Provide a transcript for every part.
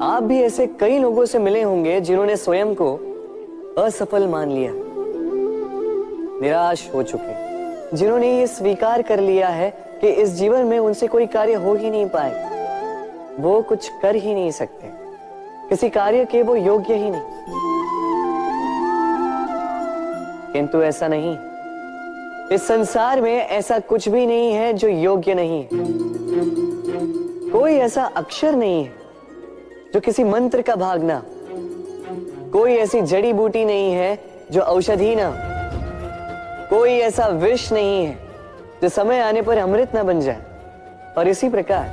आप भी ऐसे कई लोगों से मिले होंगे जिन्होंने स्वयं को असफल मान लिया, निराश हो चुके, जिन्होंने ये स्वीकार कर लिया है कि इस जीवन में उनसे कोई कार्य हो ही नहीं पाए, वो कुछ कर ही नहीं सकते, किसी कार्य के वो योग्य ही नहीं। किंतु ऐसा नहीं, इस संसार में ऐसा कुछ भी नहीं है जो योग्य नहीं है। कोई ऐसा अक्षर नहीं है जो किसी मंत्र का भाग ना, कोई ऐसी जड़ी बूटी नहीं है जो औषधि ना, कोई ऐसा विष नहीं है जो समय आने पर अमृत ना बन जाए। और इसी प्रकार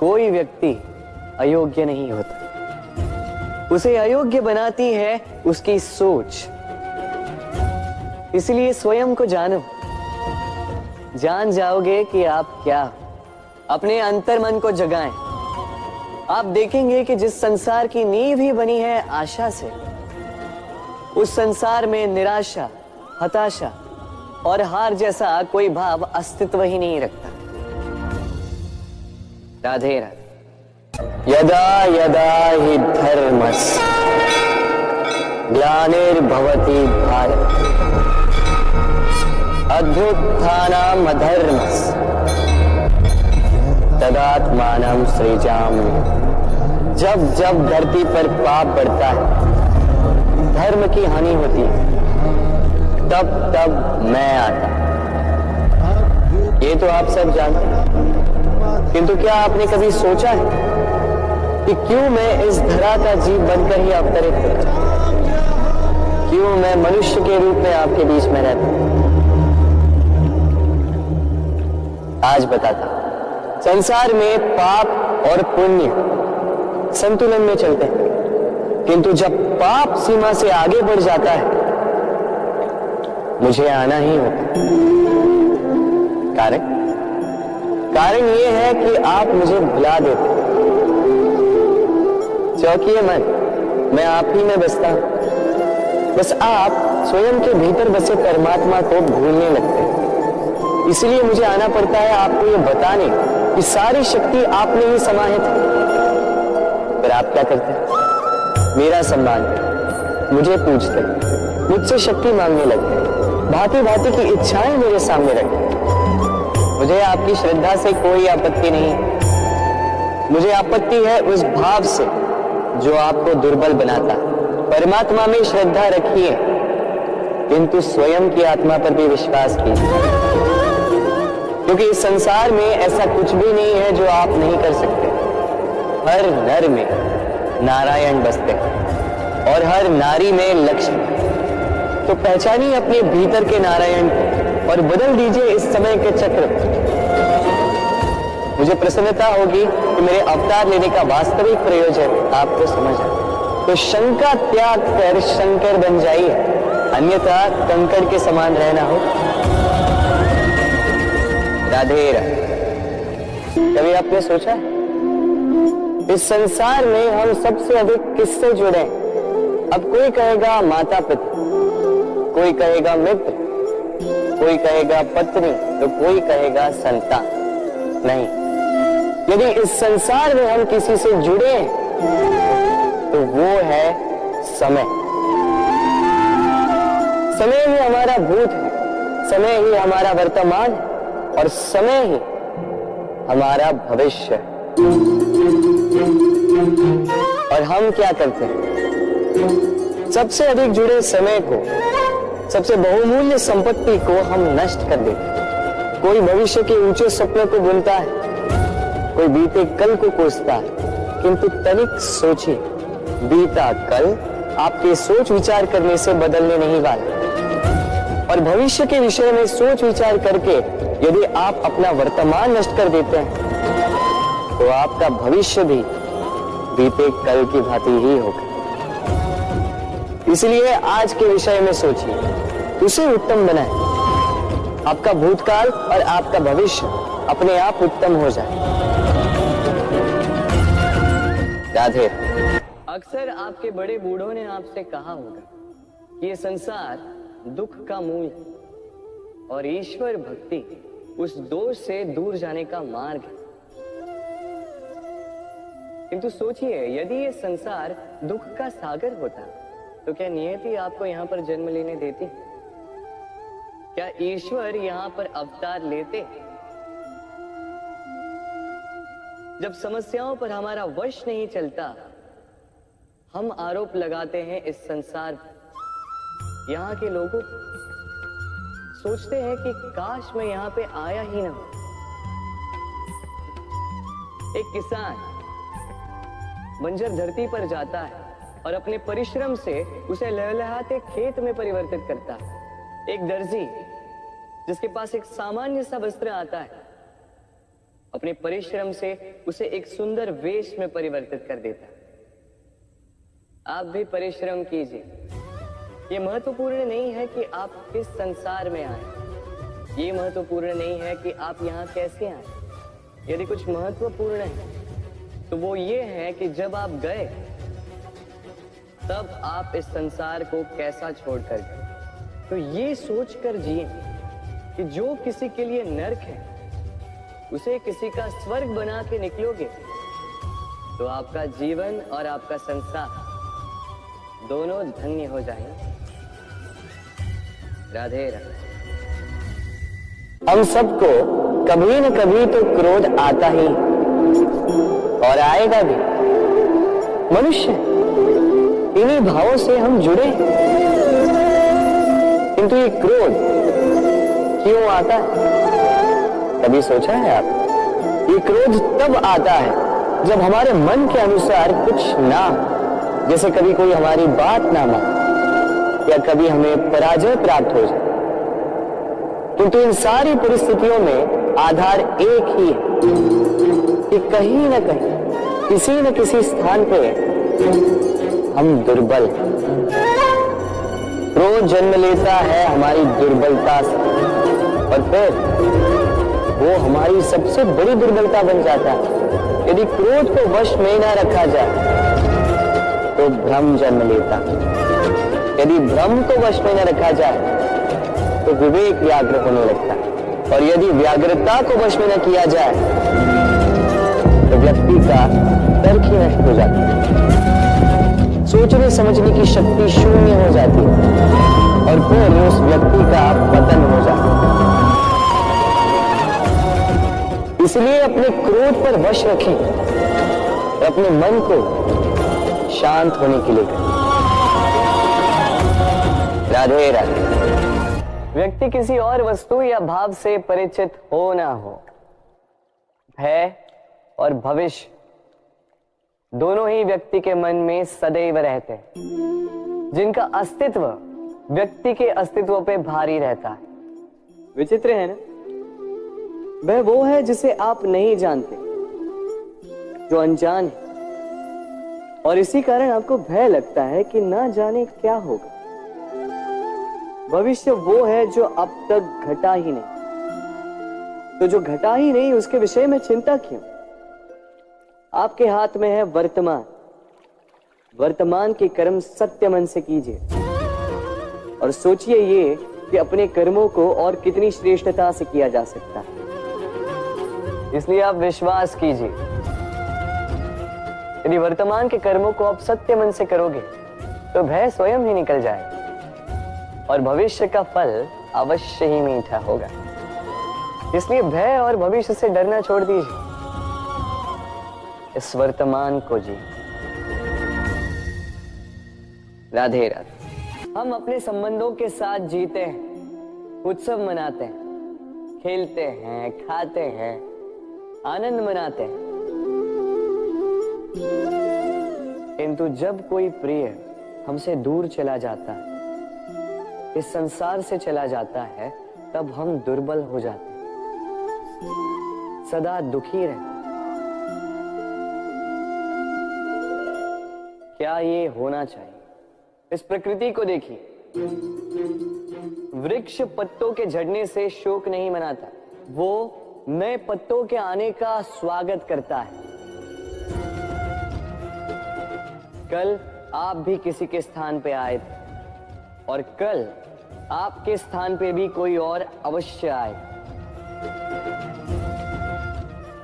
कोई व्यक्ति अयोग्य नहीं होता, उसे अयोग्य बनाती है उसकी सोच। इसलिए स्वयं को जानो, जान जाओगे कि आप क्या, अपने अंतर मन को जगाएं। आप देखेंगे कि जिस संसार की नींव ही बनी है आशा से, उस संसार में निराशा, हताशा और हार जैसा कोई भाव अस्तित्व ही नहीं रखता। राधे राधे। यदा यदा हि धर्मस्य ग्लानिर्भवति भारत अभ्युत्थानम् अधर्मस्य तदात्मानं सृजाम्यहम्। जब जब धरती पर पाप बढ़ता है, धर्म की हानि होती है, तब तब मैं आता। ये तो आप सब जानते हैं, किंतु क्या आपने कभी सोचा है कि क्यों मैं इस धरा का जीव बनकर ही अवतरित होता हूं? क्यों मैं मनुष्य के रूप में आपके बीच में रहता हूं? आज बताता हूं। संसार में पाप और पुण्य संतुलन में चलते हैं, किंतु जब पाप सीमा से आगे बढ़ जाता है, मुझे आना ही होता। कारण यह है कि आप मुझे भुला देते। चौकिए मन, मैं आप ही में बसता हूं। बस आप स्वयं के भीतर बसे परमात्मा को भूलने लगते हैं। इसलिए मुझे आना पड़ता है आपको ये बताने कि सारी शक्ति आप में ही समाहित है। पर आप क्या करते हैं? मेरा सम्मान, मुझे पूछते, मुझसे शक्ति मांगने लगते, भांति भांति की इच्छाएं मेरे सामने रखते। मुझे आपकी श्रद्धा से कोई आपत्ति नहीं, मुझे आपत्ति है उस भाव से जो आपको दुर्बल बनाता। परमात्मा में श्रद्धा रखिए, किंतु स्वयं की आत्मा पर भी विश्वास कीजिए, क्योंकि इस संसार में ऐसा कुछ भी नहीं है जो आप नहीं कर सकते। हर नर में नारायण बसते हैं और हर नारी में लक्ष्मी। तो पहचानिए अपने भीतर के नारायण को और बदल दीजिए इस समय के चक्र। मुझे प्रसन्नता होगी कि मेरे अवतार लेने का वास्तविक प्रयोजन आपको समझ आए। तो शंका त्याग कर शंकर बन जाइए, अन्यथा कंकड़ के समान रहना हो। राधे राधे। कभी आपने सोचा इस संसार में हम सबसे अधिक किससे जुड़े? अब कोई कहेगा माता पिता, कोई कहेगा मित्र, कोई कहेगा पत्नी, तो कोई कहेगा संतान। नहीं, यदि इस संसार में हम किसी से जुड़े तो वो है समय। समय ही हमारा भूत है, समय ही हमारा वर्तमान है और समय ही हमारा भविष्य है। और हम क्या करते हैं? सबसे अधिक जुड़े समय को, सबसे बहुमूल्य संपत्ति को हम नष्ट कर देते हैं। कोई भविष्य के ऊंचे सपनों को बुनता है, कोई बीते कल को कोसता है, किंतु तनिक सोचिए, बीता कल आपके सोच विचार करने से बदलने नहीं वाला। और भविष्य के विषय में सोच विचार करके यदि आप अपना वर्तमान नष्ट कर देते हैं, तो आपका भविष्य भी बीते कल की भांति ही होगा। इसलिए आज के विषय में सोचिए, उसे उत्तम बनाएं। आपका भूतकाल और आपका भविष्य अपने आप उत्तम हो जाए। राधे। अक्सर आपके बड़े बूढ़ों ने आपसे कहा होगा कि ये संसार दुख का मूल है और ईश्वर भक्ति उस दोष से दूर जाने का मार्ग है। किंतु सोचिए, यदि ये संसार दुख का सागर होता तो क्या नियति आपको यहाँ पर जन्म लेने देती? क्या ईश्वर यहाँ पर अवतार लेते? जब समस्याओं पर हमारा वश नहीं चलता, हम आरोप लगाते हैं इस संसार पर। यहाँ के लोगों सोचते हैं कि काश मैं यहाँ पे आया ही ना। एक किसान बंजर धरती पर जाता है और अपने परिश्रम से उसे लहलहाते खेत में परिवर्तित करता है। एक दर्जी जिसके पास एक सामान्य सा वस्त्र आता है, अपने परिश्रम से उसे एक सुंदर वेश में परिवर्तित कर देता है। आप भी परिश्रम कीजिए। ये महत्वपूर्ण नहीं है कि आप किस संसार में आए, ये महत्वपूर्ण नहीं है कि आप यहाँ कैसे आए। यदि कुछ महत्वपूर्ण है तो वो ये है कि जब आप गए तब आप इस संसार को कैसा छोड़कर गए। तो ये सोचकर जिए कि जो किसी के लिए नर्क है उसे किसी का स्वर्ग बना के निकलोगे तो आपका जीवन और आपका संसार दोनों धन्य हो जाएंगे। राधे राधे। हम सबको कभी न कभी तो क्रोध आता ही और आएगा भी। मनुष्य इन्हीं भावों से हम जुड़े हैं। किंतु ये क्रोध क्यों आता है, कभी सोचा है आप? ये क्रोध तब आता है जब हमारे मन के अनुसार कुछ ना हो, जैसे कभी कोई हमारी बात ना माने या कभी हमें पराजय प्राप्त हो जाए। किंतु इन सारी परिस्थितियों में आधार एक ही है कि कहीं न कहीं किसी न किसी स्थान पे हम दुर्बल हैं। क्रोध जन्म लेता है हमारी दुर्बलता से और फिर वो हमारी सबसे बड़ी दुर्बलता बन जाता है। यदि क्रोध को वश में न रखा जाए तो भ्रम जन्म लेता है। यदि भ्रम को वश में न रखा जाए तो विवेक व्याग्र होने लगता है और यदि व्याग्रता को वश में न किया जाए तो व्यक्ति का तर्क ही नष्ट हो जाता है। सोचने समझने की शक्ति शून्य हो जाती है और फिर उस व्यक्ति का पतन हो जाता है। इसलिए अपने क्रोध पर वश रखें और अपने मन को शांत होने के लिए करें। राधे राधे। व्यक्ति किसी और वस्तु या भाव से परिचित हो ना हो, भय और भविष्य दोनों ही व्यक्ति के मन में सदैव रहते हैं, जिनका अस्तित्व व्यक्ति के अस्तित्व पे भारी रहता है। विचित्र है ना? वह वो है जिसे आप नहीं जानते, जो अनजान है, और इसी कारण आपको भय लगता है कि ना जाने क्या होगा। भविष्य वो है जो अब तक घटा ही नहीं, तो जो घटा ही नहीं उसके विषय में चिंता क्यों? आपके हाथ में है वर्तमान। वर्तमान के कर्म सत्य मन से कीजिए और सोचिए ये कि अपने कर्मों को और कितनी श्रेष्ठता से किया जा सकता है। इसलिए आप विश्वास कीजिए, यदि वर्तमान के कर्मों को आप सत्य मन से करोगे तो भय स्वयं ही निकल जाएगा और भविष्य का फल अवश्य ही मीठा होगा। इसलिए भय और भविष्य से डरना छोड़ दीजिए, इस वर्तमान को जी। राधे राधे। हम अपने संबंधों के साथ जीते हैं, उत्सव मनाते हैं, खेलते हैं, खाते हैं, आनंद मनाते हैं, किंतु जब कोई प्रिय हमसे दूर चला जाता है, इस संसार से चला जाता है, तब हम दुर्बल हो जाते हैं, सदा दुखी रहते। क्या ये होना चाहिए? इस प्रकृति को देखिए। वृक्ष पत्तों के झड़ने से शोक नहीं मनाता, वो नए पत्तों के आने का स्वागत करता है। कल आप भी किसी के स्थान पे आए थे और कल आपके स्थान पे भी कोई और अवश्य आए,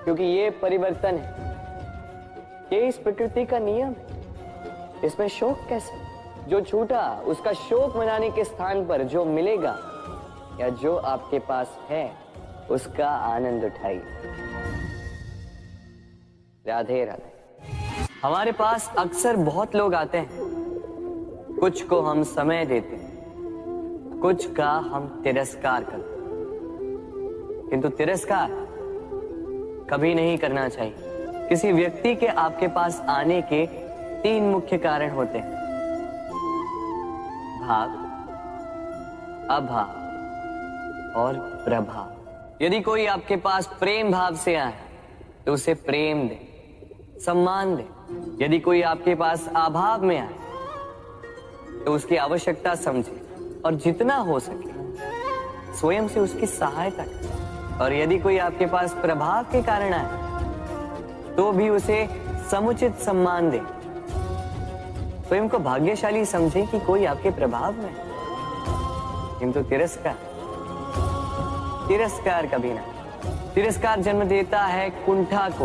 क्योंकि ये परिवर्तन है। ये इस प्रकृति का नियम है। इसमें शोक कैसे? जो छूटा उसका शोक मनाने के स्थान पर जो मिलेगा या जो आपके पास है उसका आनंद उठाइए। राधे राधे। हमारे पास अक्सर बहुत लोग आते हैं, कुछ को हम समय देते हैं, कुछ का हम तिरस्कार करते हैं, किंतु तिरस्कार कभी नहीं करना चाहिए। किसी व्यक्ति के आपके पास आने के 3 मुख्य कारण होते हैं: भाव, अभाव और प्रभाव। यदि कोई आपके पास प्रेम भाव से आए तो उसे प्रेम दे, सम्मान दे। यदि कोई आपके पास अभाव में आए तो उसकी आवश्यकता समझे और जितना हो सके स्वयं से उसकी सहायता करें। और यदि कोई आपके पास प्रभाव के कारण आए तो भी उसे समुचित सम्मान दे। स्वयं को भाग्यशाली समझे कि कोई आपके प्रभाव में है। किंतु तिरस्कार कभी ना। तिरस्कार जन्म देता है कुंठा को,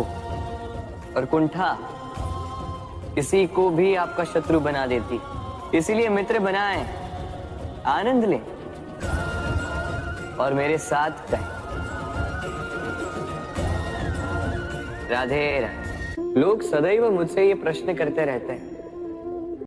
और कुंठा किसी को भी आपका शत्रु बना देती। इसीलिए मित्र बनाएं, आनंद लें और मेरे साथ कहें राधे राधे। लोग सदैव मुझसे ये प्रश्न करते रहते हैं